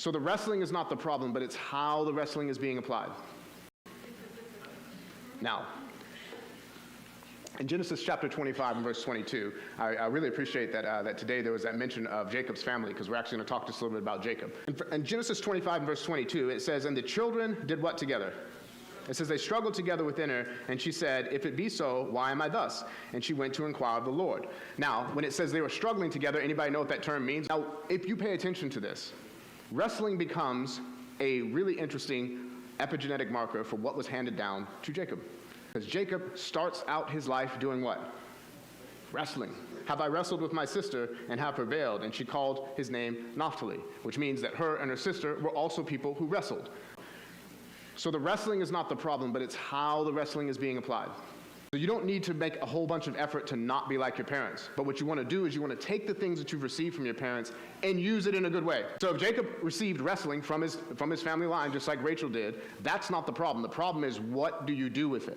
So the wrestling is not the problem, but it's how the wrestling is being applied. Now, in Genesis chapter 25 and verse 22, I really appreciate that today there was that mention of Jacob's family, because we're actually going to talk just a little bit about Jacob. In Genesis 25 and verse 22, it says, "And the children did what together?" It says, "They struggled together within her, and she said, 'If it be so, why am I thus?' And she went to inquire of the Lord." Now, when it says they were struggling together, anybody know what that term means? Now, if you pay attention to this, wrestling becomes a really interesting epigenetic marker for what was handed down to Jacob. Because Jacob starts out his life doing what? Wrestling. "Have I wrestled with my sister and have prevailed?" And she called his name Naphtali, which means that her and her sister were also people who wrestled. So the wrestling is not the problem, but it's how the wrestling is being applied. So you don't need to make a whole bunch of effort to not be like your parents. But what you want to do is you want to take the things that you've received from your parents and use it in a good way. So if Jacob received wrestling from his family line, just like Rachel did, that's not the problem. The problem is, what do you do with it?